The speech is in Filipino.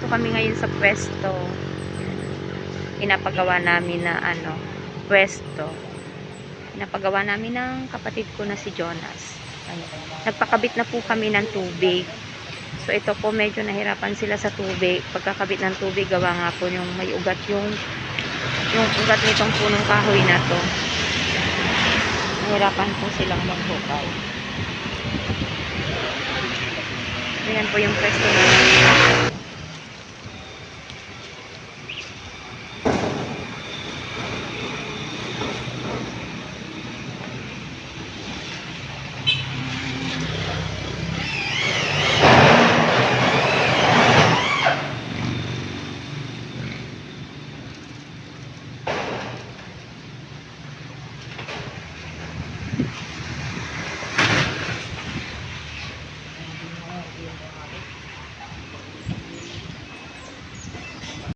kami ngayon sa pwesto. Pinapagawa namin na pwesto. Pinapagawa namin ng kapatid ko na si Jonas. Nagpakabit na po kami ng tubig. So ito po, medyo nahirapan sila sa tubig. Pagkakabit ng tubig, gawa nga po yung may ugat yung ugat nitong punong kahoy na to. Nahirapan po silang maghukay. Ayan po yung pwesto namin.